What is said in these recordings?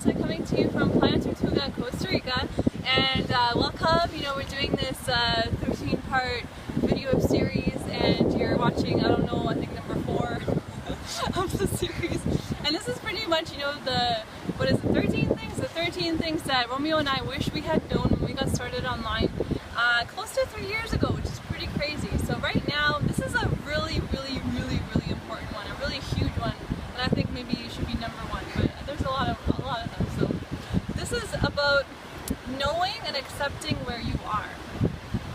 Samantha coming to you from Plateau-ing, Costa Rica, and welcome. You know, we're doing this 13-part video series, and you're watching, I don't know, I think number 4 of the series. And this is pretty much, you know, the, what is it, 13 things? The 13 things that Romeo and I wish we had known when we got started online close to 3 years ago, which is pretty crazy. So right now, this is a really important one, a really huge one, and I think maybe it should be number 1, but there's a lot of them. So this is about knowing and accepting where you are.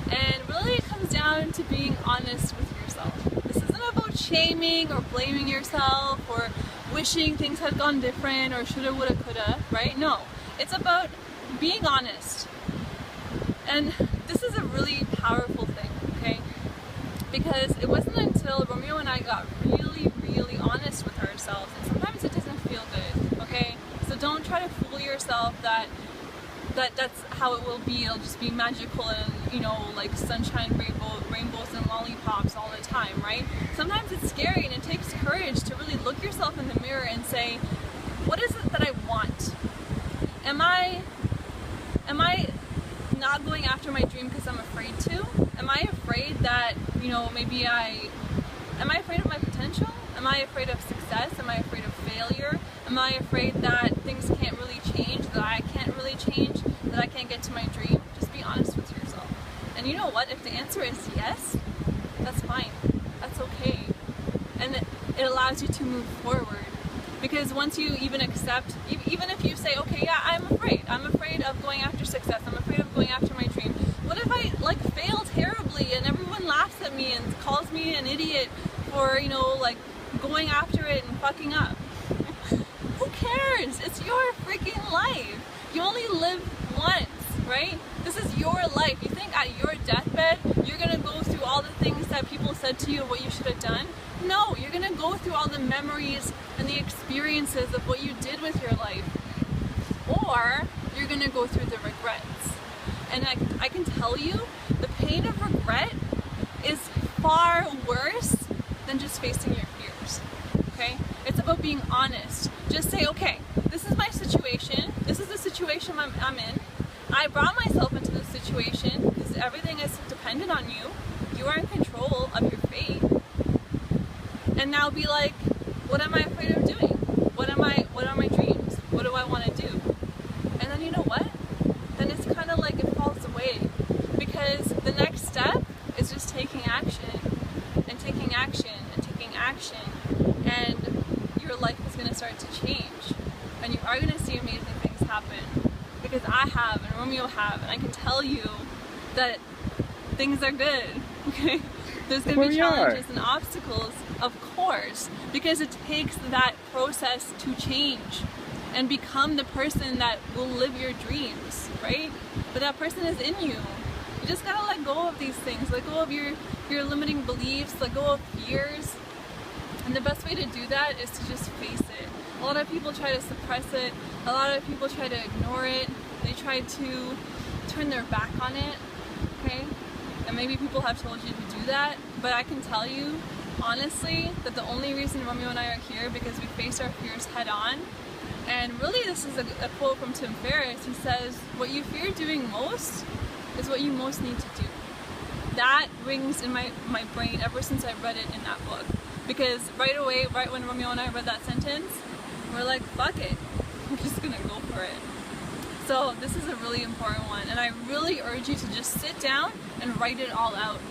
And really it comes down to being honest with yourself. This isn't about shaming or blaming yourself or wishing things had gone different or shoulda, woulda, coulda, right? No, it's about being honest. And this is a really powerful thing, okay? Because it wasn't until Romeo and I got really honest with ourselves, and sometimes it doesn't feel good, okay? So don't try to fool yourself that that's how it will be. It'll just be magical and, you know, like sunshine, rainbows and lollipops all the time, right? Sometimes it's scary, and it takes courage to really look yourself in the mirror and say, what is it that I want? Am I not going after my dream because I'm afraid to? Am I afraid that, you know, maybe am I afraid of my potential? Am I afraid of success? Am I afraid of failure? Am I afraid that things can't really change, that I can't really change, that I can't get to my dream? Just be honest with yourself. And you know what? If the answer is yes, that's fine. That's okay. And it allows you to move forward. Because once you even accept, even if you say, okay, yeah, I'm afraid of going after success, I'm afraid of going after my dream. What if I like fail terribly and everyone laughs at me and calls me an idiot for, you know, like going after it and fucking up? Who cares? It's your freaking life. You only live once, right? This is your life. You think at your deathbed you're gonna go through all the things that people said to you, what you should have done? No, you're gonna go through all the memories and the experiences of what you did with your life. Or you're gonna go through the regrets. And I can tell you, the pain of regret is far worse than just facing your fears, okay? It's about being honest. Just say, okay, this is my situation. This is the situation I'm in. I brought myself into this situation because everything is dependent on you. You are in control of your fate. And now be like, what am I afraid of doing? What are my dreams? What do I want to do? And then you know what? Then it's kind of like it falls away, because the next step is just taking action and taking action and taking action, and your life is going to start to change, and you are going to see amazing things happen, because I have and Romeo have, and I can tell you that things are good, okay? There's going to be challenges and obstacles, of course, because it takes that process to change and become the person that will live your dreams, right? But that person is in you. You just gotta let go of these things, let go of your limiting beliefs, let go of fears. And the best way to do that is to just face it. A lot of people try to suppress it, a lot of people try to ignore it, they try to turn their back on it, okay? And maybe people have told you to do that, but I can tell you, honestly, that the only reason Romeo and I are here because we face our fears head on. And really, this is a quote from Tim Ferriss. He says, what you fear doing most is what you most need to do. That rings in my brain ever since I read it in that book. Because right away, right when Romeo and I read that sentence, we're like, fuck it, I'm just gonna go for it. So this is a really important one, and I really urge you to just sit down and write it all out.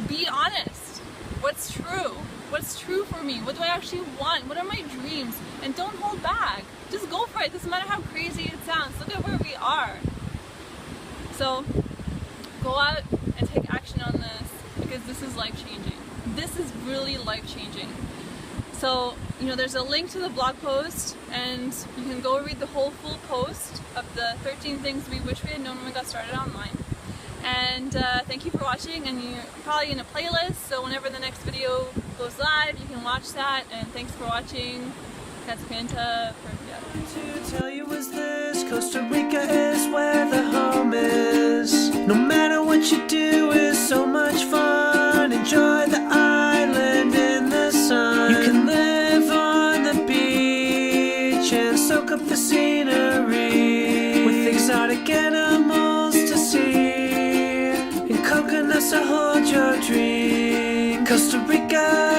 Be honest. What's true? What's true for me? What do I actually want? What are my dreams? And don't hold back. Just go for it. Doesn't matter how crazy it sounds. Look at where we are. So go out and take action on this, because this is life-changing. This is really life-changing. So, you know, there's a link to the blog post, and you can go read the whole full post of the 13 things we wish we had known when we got started online. And thank you for watching, and you're probably in a playlist, so whenever the next video goes live, you can watch that. And thanks for watching. That's Panta. To tell you is this: Costa Rica is where the home is. No matter what you do is so much fun. Enjoy the island in the sun. You can live on the beach and soak up the scenery with exotic animals to see and coconuts to hold your drink. Costa Rica.